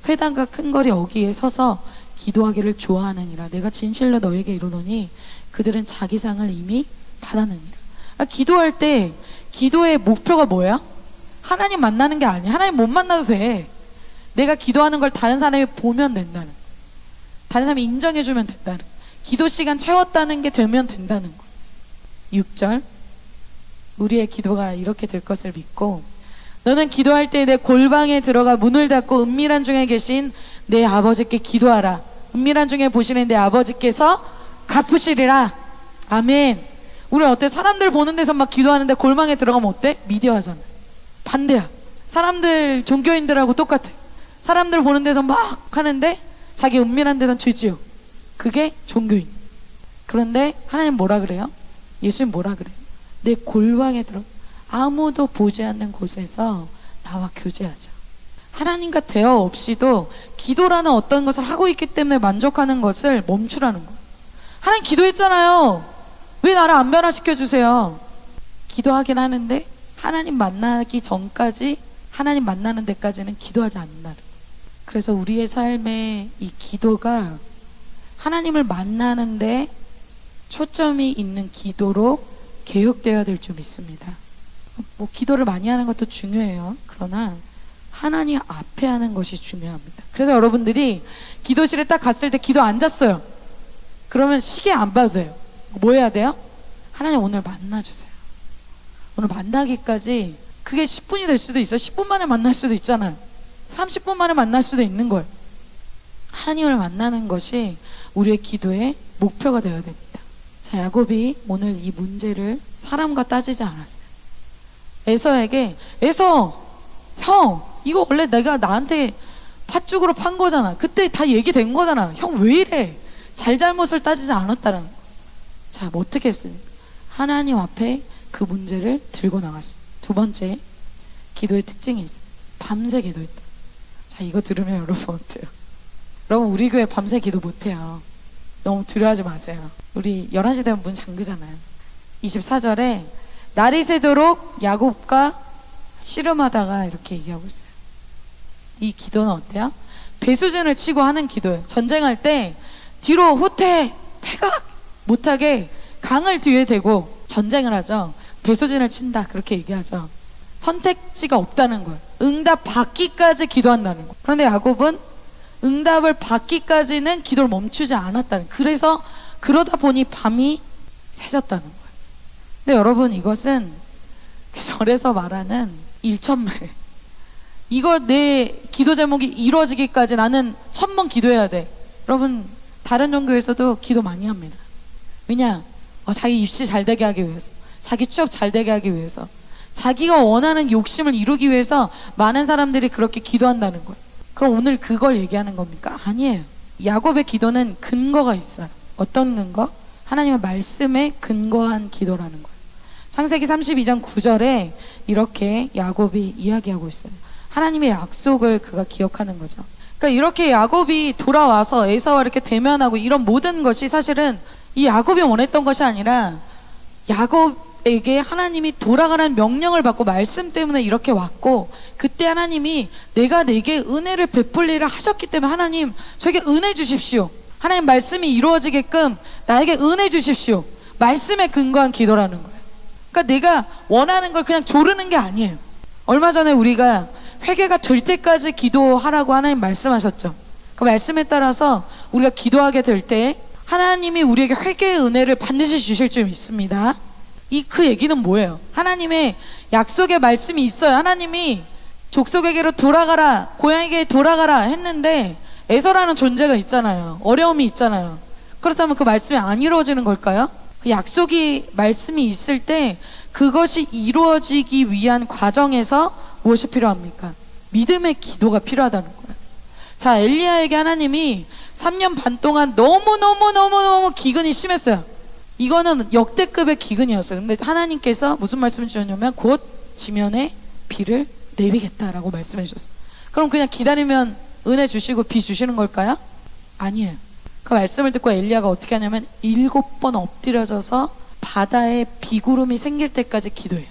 회당과 큰 거리 어귀에 서서 기도하기를 좋아하느니라. 내가 진실로 너에게 이르노니 그들은 자기 상을 이미 받았느니라. 기도할 때 기도의 목표가 뭐야? 하나님 만나는 게 아니야. 하나님 못 만나도 돼. 내가 기도하는 걸 다른 사람이 보면 된다는 거야. 다른 사람이 인정해주면 된다는 거야. 기도 시간 채웠다는 게 되면 된다는 거야. 6절, 우리의 기도가 이렇게 될 것을 믿고 너는 기도할 때 내 골방에 들어가 문을 닫고 은밀한 중에 계신 내 아버지께 기도하라. 은밀한 중에 보시는 내 아버지께서 갚으시리라. 아멘. 우리 어때? 사람들 보는 데서 막 기도하는데 골방에 들어가면 어때? 미디어하잖아. 반대야. 사람들, 종교인들하고 똑같아. 사람들 보는 데서 막 하는데 자기 은밀한 데선 죄지요. 그게 종교인. 그런데 하나님 뭐라 그래요? 예수님 뭐라 그래요? 내 골방에 들어 아무도 보지 않는 곳에서 나와 교제하자. 하나님과 대화 없이도 기도라는 어떤 것을 하고 있기 때문에 만족하는 것을 멈추라는 거예요. 하나님 기도했잖아요. 왜 나를 안 변화시켜 주세요? 기도하긴 하는데 하나님 만나기 전까지, 하나님 만나는 데까지는 기도하지 않는다. 그래서 우리의 삶에 이 기도가 하나님을 만나는데 초점이 있는 기도로 개혁되어야 될 줄 믿습니다. 뭐 기도를 많이 하는 것도 중요해요. 그러나 하나님 앞에 하는 것이 중요합니다. 그래서 여러분들이 기도실에 딱 갔을 때 기도 앉았어요. 그러면 시계 안 봐도 돼요. 뭐 해야 돼요? 하나님 오늘 만나주세요. 오늘 만나기까지 그게 10분이 될 수도 있어요. 10분 만에 만날 수도 있잖아요. 30분 만에 만날 수도 있는 거예요. 하나님을 만나는 것이 우리의 기도의 목표가 되어야 됩니다. 자, 야곱이 오늘 이 문제를 사람과 따지지 않았어요. 에서에게, 에서, 형, 이거 원래 내가 나한테 팥죽으로 판 거잖아. 그때 다 얘기된 거잖아. 형 왜 이래? 잘잘못을 따지지 않았다는 거. 자, 뭐 어떻게 했습니까? 하나님 앞에 그 문제를 들고 나갔습니다. 두 번째, 기도의 특징이 있어요. 밤새 기도했다. 자, 이거 들으면 여러분 어때요? 여러분, 우리 교회 밤새 기도 못해요. 너무 두려워하지 마세요. 우리 11시 되면 문 잠그잖아요. 24절에 날이 새도록 야곱과 씨름하다가 이렇게 얘기하고 있어요. 이 기도는 어때요? 배수진을 치고 하는 기도예요. 전쟁할 때 뒤로 후퇴, 퇴각 못하게 강을 뒤에 대고 전쟁을 하죠. 배수진을 친다, 그렇게 얘기하죠. 선택지가 없다는 거예요. 응답 받기까지 기도한다는 거예요. 그런데 야곱은 응답을 받기까지는 기도를 멈추지 않았다는 거예요. 그래서 그러다 보니 밤이 새졌다는 거예요. 근데 여러분, 이것은 절에서 말하는 일천매. 이거 내 기도 제목이 이루어지기까지 나는 1000번 기도해야 돼. 여러분, 다른 종교에서도 기도 많이 합니다. 왜냐? 자기 입시 잘 되게 하기 위해서, 자기 취업 잘 되게 하기 위해서, 자기가 원하는 욕심을 이루기 위해서 많은 사람들이 그렇게 기도한다는 거예요. 그럼 오늘 그걸 얘기하는 겁니까? 아니에요. 야곱의 기도는 근거가 있어요. 어떤 근거? 하나님의 말씀에 근거한 기도라는 거예요. 창세기 32장 9절에 이렇게 야곱이 이야기하고 있어요. 하나님의 약속을 그가 기억하는 거죠. 그러니까 이렇게 야곱이 돌아와서 에사와 이렇게 대면하고 이런 모든 것이 사실은 이 야곱이 원했던 것이 아니라 야곱에게 하나님이 돌아가라는 명령을 받고 말씀 때문에 이렇게 왔고, 그때 하나님이 내가 내게 은혜를 베풀리라 하셨기 때문에 하나님 저에게 은혜 주십시오. 하나님 말씀이 이루어지게끔 나에게 은혜 주십시오. 말씀에 근거한 기도라는 거예요. 그러니까 내가 원하는 걸 그냥 조르는 게 아니에요. 얼마 전에 우리가 회개가 될 때까지 기도하라고 하나님 말씀하셨죠. 그 말씀에 따라서 우리가 기도하게 될 때 하나님이 우리에게 회개의 은혜를 반드시 주실 줄 믿습니다. 그 얘기는 뭐예요? 하나님의 약속의 말씀이 있어요. 하나님이 족속에게로 돌아가라, 고향에게 돌아가라 했는데 에서라는 존재가 있잖아요. 어려움이 있잖아요. 그렇다면 그 말씀이 안 이루어지는 걸까요? 그 약속이 말씀이 있을 때 그것이 이루어지기 위한 과정에서 무엇이 필요합니까? 믿음의 기도가 필요하다는 거예요. 자, 엘리야에게 하나님이 3년 반 동안 너무너무너무너무 기근이 심했어요. 이거는 역대급의 기근이었어요. 근데 하나님께서 무슨 말씀을 주셨냐면 곧 지면에 비를 내리겠다라고 말씀해 주셨어요. 그럼 그냥 기다리면 은혜 주시고 비 주시는 걸까요? 아니에요. 그 말씀을 듣고 엘리야가 어떻게 하냐면 7번 엎드려져서 바다에 비구름이 생길 때까지 기도해요.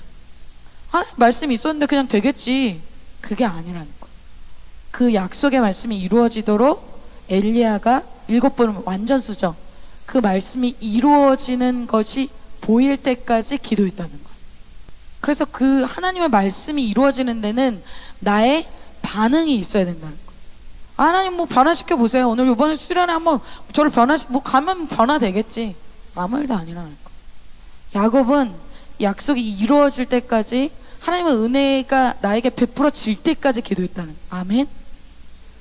하나님 말씀이 있었는데 그냥 되겠지. 그게 아니라는 거예요. 그 약속의 말씀이 이루어지도록 엘리야가 7번은 완전 수정, 그 말씀이 이루어지는 것이 보일 때까지 기도했다는 거예요. 그래서 그 하나님의 말씀이 이루어지는 데는 나의 반응이 있어야 된다는 거예요. 하나님 뭐 변화시켜 보세요. 오늘 이번에 수련회 한번 저를 뭐 가면 변화되겠지. 아무 일도 아니라는 거예요. 야곱은 약속이 이루어질 때까지 하나님의 은혜가 나에게 베풀어질 때까지 기도했다는 거예요. 아멘.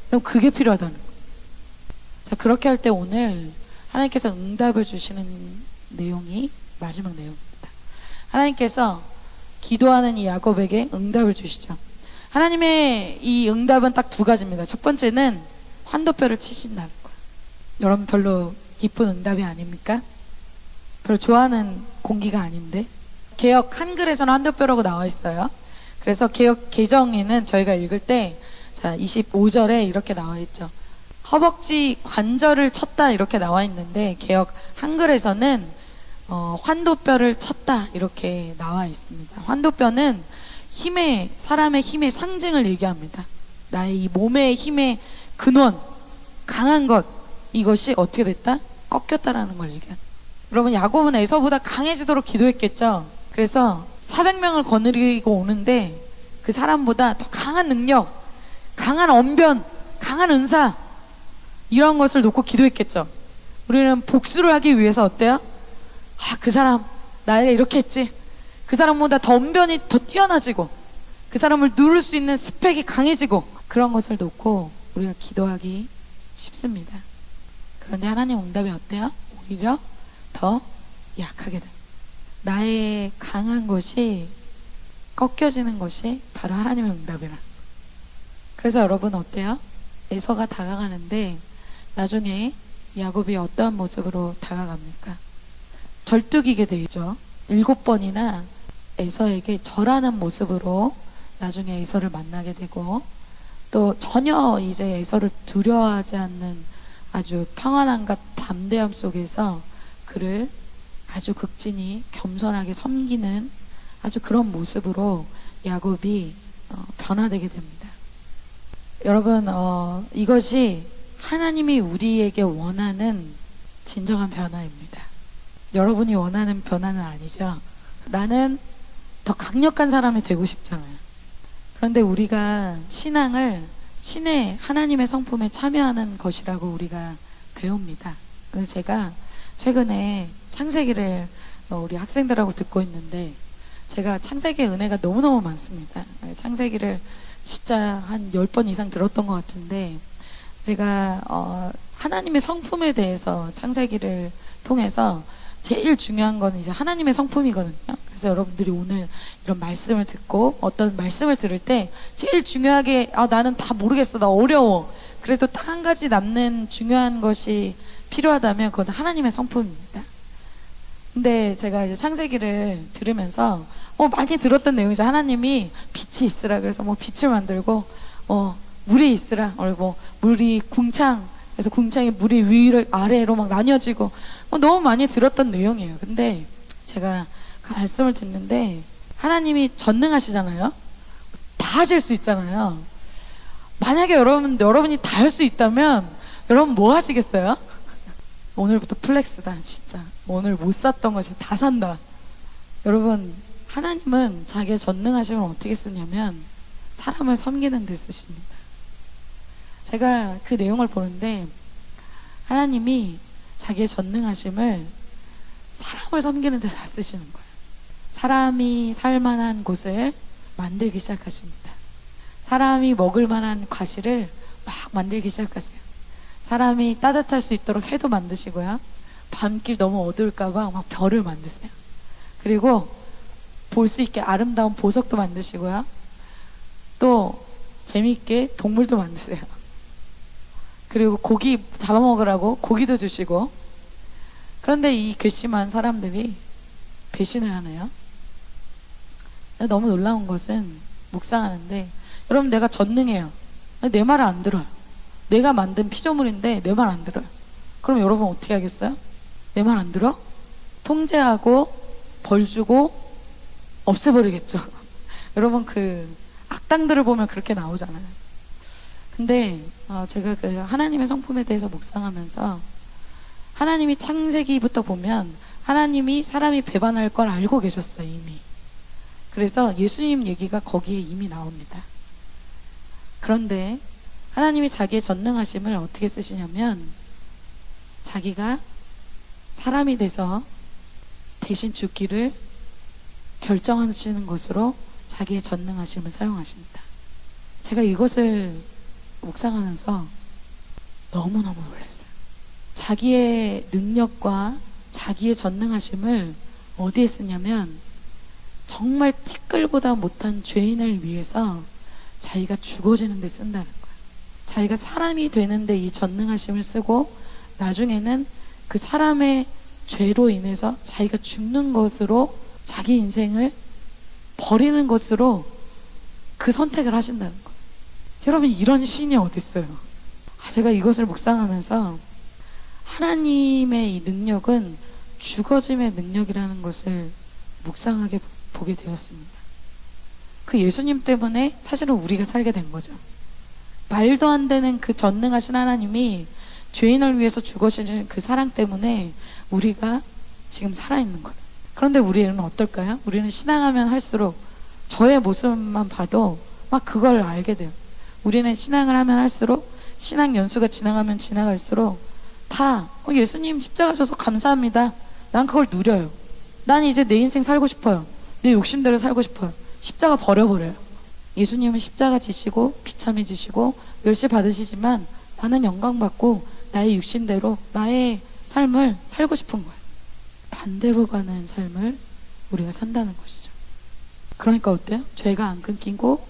그럼 그게 필요하다는 거예요. 자, 그렇게 할 때 오늘 하나님께서 응답을 주시는 내용이 마지막 내용입니다. 하나님께서 기도하는 이 야곱에게 응답을 주시죠. 하나님의 이 응답은 딱 두 가지입니다. 첫 번째는 환도뼈를 치신다는 거예요. 여러분 별로 기쁜 응답이 아닙니까? 별로 좋아하는 공기가 아닌데. 개역 한글에서는 환도뼈라고 나와 있어요. 그래서 개역 개정에는 저희가 읽을 때 자, 25절에 이렇게 나와 있죠. 허벅지 관절을 쳤다 이렇게 나와 있는데 개역 한글에서는 환도뼈를 쳤다 이렇게 나와 있습니다. 환도뼈는 사람의 힘의 상징을 얘기합니다. 나의 이 몸의 힘의 근원, 강한 것, 이것이 어떻게 됐다? 꺾였다라는 걸 얘기합니다. 여러분, 야곱은 에서보다 강해지도록 기도했겠죠. 그래서 400명을 거느리고 오는데 그 사람보다 더 강한 능력, 강한 언변, 강한 은사, 이런 것을 놓고 기도했겠죠. 우리는 복수를 하기 위해서 어때요? 그 사람 나에게 이렇게 했지. 그 사람보다 더 언변이 더 뛰어나지고 그 사람을 누를 수 있는 스펙이 강해지고 그런 것을 놓고 우리가 기도하기 쉽습니다. 그런데 하나님 응답이 어때요? 오히려 더 약하게 돼요. 나의 강한 것이 꺾여지는 것이 바로 하나님의 응답이라. 그래서 여러분 어때요? 에서가 다가가는데 나중에 야곱이 어떠한 모습으로 다가갑니까? 절뚝이게 되죠. 7번이나 에서에게 절하는 모습으로 나중에 에서를 만나게 되고 또 전혀 이제 에서를 두려워하지 않는 아주 평안함과 담대함 속에서 그를 아주 극진히 겸손하게 섬기는 아주 그런 모습으로 야곱이 변화되게 됩니다. 여러분, 이것이 하나님이 우리에게 원하는 진정한 변화입니다. 여러분이 원하는 변화는 아니죠. 나는 더 강력한 사람이 되고 싶잖아요. 그런데 우리가 신앙을 신의 하나님의 성품에 참여하는 것이라고 우리가 배웁니다. 그래서 제가 최근에 창세기를 우리 학생들하고 듣고 있는데 제가 창세기의 은혜가 너무너무 많습니다. 창세기를 진짜 한 10번 이상 들었던 것 같은데 제가 하나님의 성품에 대해서 창세기를 통해서 제일 중요한 건 이제 하나님의 성품이거든요. 그래서 여러분들이 오늘 이런 말씀을 듣고 어떤 말씀을 들을 때 제일 중요하게 나는 다 모르겠어, 나 어려워, 그래도 딱 한 가지 남는 중요한 것이 필요하다면 그건 하나님의 성품입니다. 근데 제가 이제 창세기를 들으면서 많이 들었던 내용이죠. 하나님이 빛이 있으라 그래서 빛을 만들고 물이 있으라, 물이 궁창, 그래서 궁창이 물이 위로 아래로 막 나뉘어지고 너무 많이 들었던 내용이에요. 근데 제가 그 말씀을 듣는데 하나님이 전능하시잖아요. 다 하실 수 있잖아요. 만약에 여러분이 다 할 수 있다면 여러분 뭐 하시겠어요? 오늘부터 플렉스다. 진짜 오늘 못 샀던 것이 다 산다. 여러분, 하나님은 자기의 전능하심을 어떻게 쓰냐면 사람을 섬기는 데 쓰십니다. 제가 그 내용을 보는데 하나님이 자기의 전능하심을 사람을 섬기는 데 다 쓰시는 거예요. 사람이 살만한 곳을 만들기 시작하십니다. 사람이 먹을 만한 과실을 막 만들기 시작하세요. 사람이 따뜻할 수 있도록 해도 만드시고요, 밤길 너무 어두울까봐 막 별을 만드세요. 그리고 볼 수 있게 아름다운 보석도 만드시고요. 또 재미있게 동물도 만드세요. 그리고 고기 잡아먹으라고 고기도 주시고. 그런데 이 괘씸한 사람들이 배신을 하네요. 너무 놀라운 것은 묵상하는데, 여러분, 내가 전능해요. 내 말을 안 들어요. 내가 만든 피조물인데 내 말 안 들어요. 그럼 여러분 어떻게 하겠어요? 내 말 안 들어? 통제하고 벌 주고 없애버리겠죠. 여러분, 그 악당들을 보면 그렇게 나오잖아요. 근데 제가 그 하나님의 성품에 대해서 묵상하면서, 하나님이 창세기부터 보면 하나님이 사람이 배반할 걸 알고 계셨어요, 이미. 그래서 예수님 얘기가 거기에 이미 나옵니다. 그런데 하나님이 자기의 전능하심을 어떻게 쓰시냐면, 자기가 사람이 돼서 대신 죽기를 결정하시는 것으로 자기의 전능하심을 사용하십니다. 제가 이것을 묵상하면서 너무너무 놀랐어요. 자기의 능력과 자기의 전능하심을 어디에 쓰냐면, 정말 티끌보다 못한 죄인을 위해서 자기가 죽어지는 데 쓴다는 거예요. 자기가 사람이 되는데 이 전능하심을 쓰고, 나중에는 그 사람의 죄로 인해서 자기가 죽는 것으로, 자기 인생을 버리는 것으로 그 선택을 하신다는 거예요. 여러분, 이런 신이 어디 있어요? 제가 이것을 묵상하면서 하나님의 이 능력은 죽어짐의 능력이라는 것을 묵상하게 보게 되었습니다. 그 예수님 때문에 사실은 우리가 살게 된 거죠. 말도 안 되는 그 전능하신 하나님이 죄인을 위해서 죽으시는 그 사랑 때문에 우리가 지금 살아있는 거예요. 그런데 우리는 어떨까요? 우리는 신앙하면 할수록, 저의 모습만 봐도 막 그걸 알게 돼요. 우리는 신앙을 하면 할수록, 신앙 연수가 지나가면 지나갈수록 다 예수님 십자가 져서 감사합니다. 난 그걸 누려요. 난 이제 내 인생 살고 싶어요. 내 욕심대로 살고 싶어요. 십자가 버려버려요. 예수님은 십자가 지시고 비참해 지시고 멸시 받으시지만, 나는 영광받고 나의 육신대로 나의 삶을 살고 싶은 거예요. 반대로 가는 삶을 우리가 산다는 것이죠. 그러니까 어때요? 죄가 안 끊기고,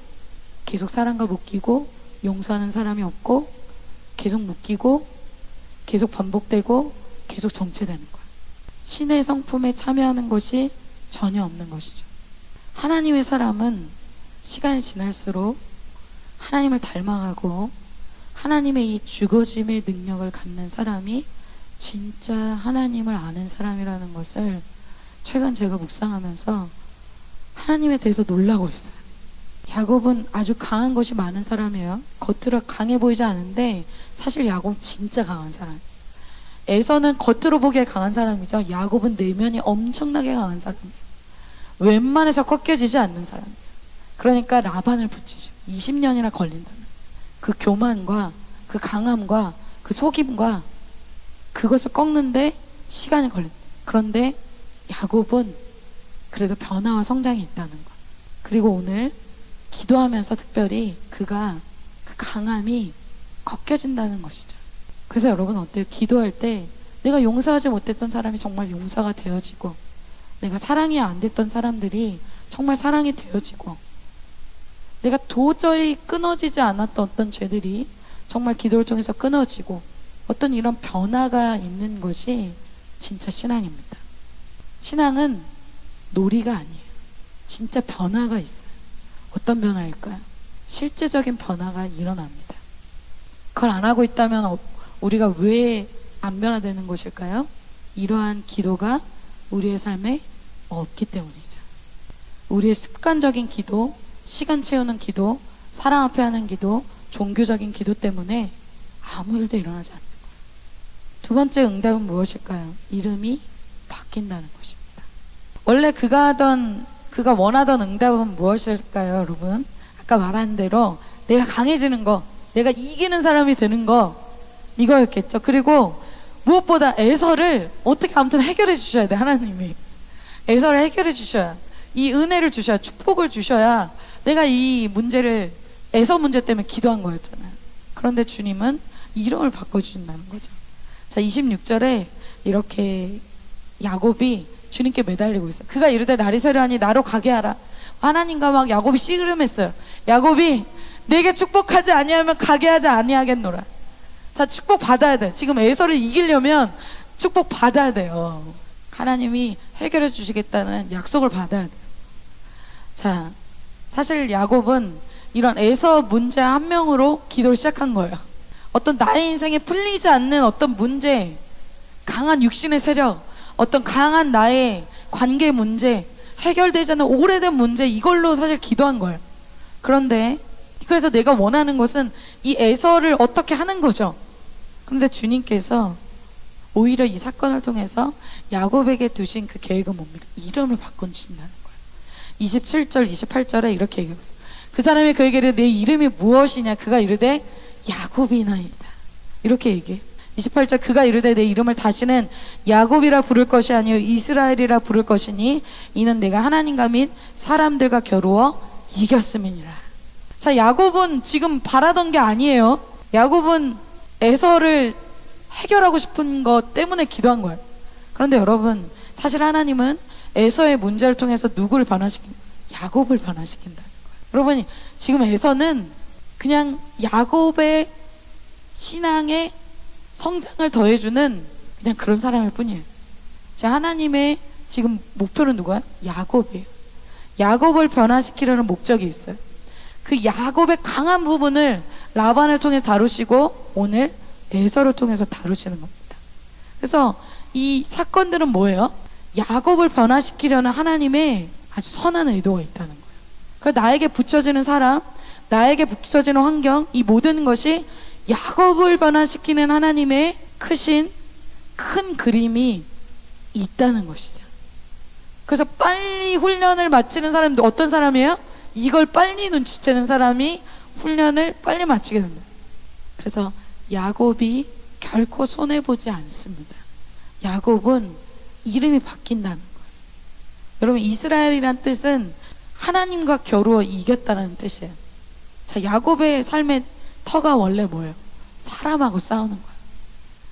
계속 사람과 묶이고, 용서하는 사람이 없고, 계속 묶이고, 계속 반복되고, 계속 정체되는 거예요. 신의 성품에 참여하는 것이 전혀 없는 것이죠. 하나님의 사람은 시간이 지날수록 하나님을 닮아가고, 하나님의 이 죽어짐의 능력을 갖는 사람이 진짜 하나님을 아는 사람이라는 것을 최근 제가 묵상하면서 하나님에 대해서 놀라고 있어요. 야곱은 아주 강한 것이 많은 사람이에요. 겉으로 강해 보이지 않은데 사실 야곱은 진짜 강한 사람이에요. 에서는 겉으로 보기에 강한 사람이죠. 야곱은 내면이 엄청나게 강한 사람이에요. 웬만해서 꺾여지지 않는 사람이에요. 그러니까 라반을 붙이죠. 20년이나 걸린다는 그 교만과 그 강함과 그 속임과 그것을 꺾는데 시간이 걸린다. 그런데 야곱은 그래도 변화와 성장이 있다는 것. 그리고 오늘 기도하면서 특별히 그가 그 강함이 꺾여진다는 것이죠. 그래서 여러분 어때요? 기도할 때 내가 용서하지 못했던 사람이 정말 용서가 되어지고, 내가 사랑이 안 됐던 사람들이 정말 사랑이 되어지고, 내가 도저히 끊어지지 않았던 어떤 죄들이 정말 기도를 통해서 끊어지고, 어떤 이런 변화가 있는 것이 진짜 신앙입니다. 신앙은 놀이가 아니에요. 진짜 변화가 있어요. 어떤 변화일까요? 실제적인 변화가 일어납니다. 그걸 안 하고 있다면 우리가 왜 안 변화되는 것일까요? 이러한 기도가 우리의 삶에 없기 때문이죠. 우리의 습관적인 기도, 시간 채우는 기도, 사람 앞에 하는 기도, 종교적인 기도 때문에 아무 일도 일어나지 않는 거예요. 두 번째 응답은 무엇일까요? 이름이 바뀐다는 것입니다. 원래 그가 원하던 응답은 무엇일까요, 여러분? 아까 말한 대로 내가 강해지는 거, 내가 이기는 사람이 되는 거, 이거였겠죠. 그리고 무엇보다 에서를 어떻게 아무튼 해결해 주셔야 돼. 하나님이 에서를 해결해 주셔야, 이 은혜를 주셔야, 축복을 주셔야 내가 이 문제를, 에서 문제 때문에 기도한 거였잖아요. 그런데 주님은 이름을 바꿔주신다는 거죠. 자, 26절에 이렇게 야곱이 주님께 매달리고 있어요. 그가 이르되 날이 새려하니 나로 가게 하라. 하나님과 막 야곱이 씨름했어요. 야곱이 내게 축복하지 아니하면 가게 하지 아니하겠노라. 자, 축복 받아야 돼. 지금 에서를 이기려면 축복 받아야 돼요. 하나님이 해결해 주시겠다는 약속을 받아야 돼요. 자, 사실 야곱은 이런 에서 문제 한 명으로 기도를 시작한 거예요. 어떤 나의 인생에 풀리지 않는 어떤 문제, 강한 육신의 세력, 어떤 강한 나의 관계 문제, 해결되지 않는 오래된 문제, 이걸로 사실 기도한 거예요. 그런데 그래서 내가 원하는 것은 이 에서를 어떻게 하는 거죠. 그런데 주님께서 오히려 이 사건을 통해서 야곱에게 두신 그 계획은 뭡니까? 이름을 바꿔주신다는 거예요. 27절 28절에 이렇게 얘기했어요. 그 사람이 그에게 이르되 내 이름이 무엇이냐? 그가 이르되 야곱이나이다. 이렇게 얘기해. 28절 그가 이르되 내 이름을 다시는 야곱이라 부를 것이 아니요 이스라엘이라 부를 것이니 이는 내가 하나님과 및 사람들과 겨루어 이겼음이니라. 자, 야곱은 지금 바라던 게 아니에요. 야곱은 에서를 해결하고 싶은 것 때문에 기도한 거예요. 그런데 여러분, 사실 하나님은 에서의 문제를 통해서 누구를 변화시킵니까? 야곱을 변화시킨다는 거예요. 여러분이 지금 에서는 그냥 야곱의 신앙의 성장을 더해주는 그냥 그런 사람일 뿐이에요. 자, 하나님의 지금 목표는 누구야? 야곱이에요. 야곱을 변화시키려는 목적이 있어요. 그 야곱의 강한 부분을 라반을 통해 다루시고 오늘 에서를 통해서 다루시는 겁니다. 그래서 이 사건들은 뭐예요? 야곱을 변화시키려는 하나님의 아주 선한 의도가 있다는 거예요. 그래서 나에게 붙여지는 사람, 나에게 붙여지는 환경, 이 모든 것이 야곱을 변화시키는 하나님의 크신 큰 그림이 있다는 것이죠. 그래서 빨리 훈련을 마치는 사람도 어떤 사람이에요? 이걸 빨리 눈치채는 사람이 훈련을 빨리 마치게 된다. 그래서 야곱이 결코 손해보지 않습니다. 야곱은 이름이 바뀐다는 거예요. 여러분, 이스라엘이란 뜻은 하나님과 겨루어 이겼다는 뜻이에요. 자, 야곱의 삶의 터가 원래 뭐예요? 사람하고 싸우는 거예요.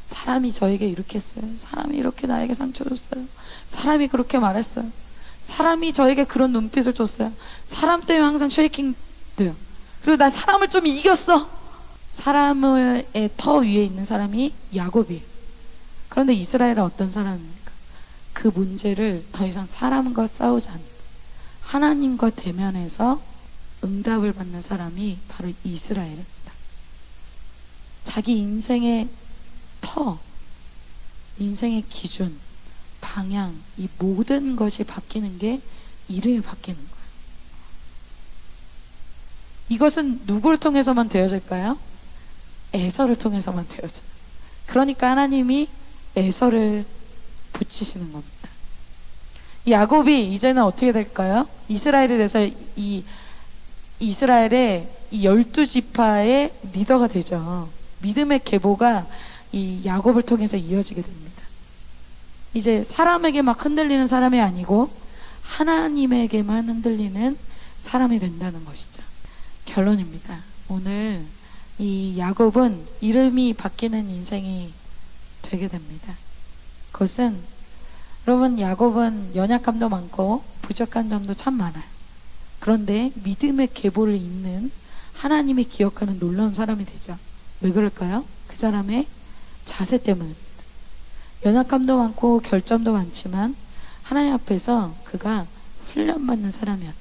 사람이 저에게 이렇게 했어요. 사람이 이렇게 나에게 상처 줬어요. 사람이 그렇게 말했어요. 사람이 저에게 그런 눈빛을 줬어요. 사람 때문에 항상 쉐이킹 돼요. 그리고 나 사람을 좀 이겼어. 사람의 터 위에 있는 사람이 야곱이에요. 그런데 이스라엘은 어떤 사람입니까? 그 문제를 더 이상 사람과 싸우지 않는 하나님과 대면해서 응답을 받는 사람이 바로 이스라엘입니다. 자기 인생의 터, 인생의 기준, 방향, 이 모든 것이 바뀌는 게 이름이 바뀌는 거예요. 이것은 누구를 통해서만 되어질까요? 에서를 통해서만 되어져요. 그러니까 하나님이 에서를 붙이시는 겁니다. 이 야곱이 이제는 어떻게 될까요? 이스라엘에 대해서 이 이스라엘의 이 12지파의 리더가 되죠. 믿음의 계보가 이 야곱을 통해서 이어지게 됩니다. 이제 사람에게 막 흔들리는 사람이 아니고 하나님에게만 흔들리는 사람이 된다는 것이죠. 결론입니다. 오늘 이 야곱은 이름이 바뀌는 인생이 되게 됩니다. 그것은 여러분, 야곱은 연약함도 많고 부족한 점도 참 많아요. 그런데 믿음의 계보를 잇는 하나님이 기억하는 놀라운 사람이 되죠. 왜 그럴까요? 그 사람의 자세 때문입니다. 연약함도 많고 결점도 많지만 하나님 앞에서 그가 훈련받는 사람이었다.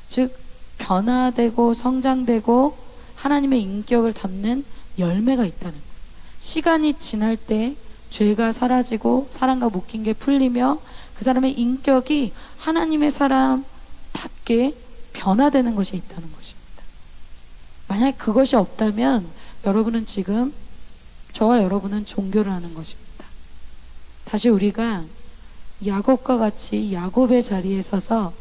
즉 변화되고 성장되고 하나님의 인격을 담는 열매가 있다는 거예요. 시간이 지날 때 죄가 사라지고 사랑과 묶인 게 풀리며 그 사람의 인격이 하나님의 사람답게 변화되는 것이 있다는 것입니다. 만약 그것이 없다면 여러분은 지금 저와 여러분은 종교를 하는 것입니다. 다시 우리가 야곱과 같이 야곱의 자리에 서서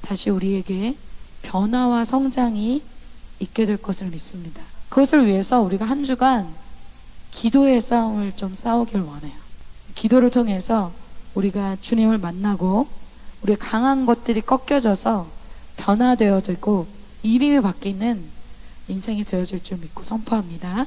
다시 우리에게 변화와 성장이 있게 될 것을 믿습니다. 그것을 위해서 우리가 한 주간 기도의 싸움을 좀 싸우길 원해요. 기도를 통해서 우리가 주님을 만나고 우리의 강한 것들이 꺾여져서 변화되어지고 이름이 바뀌는 인생이 되어질 줄 믿고 선포합니다.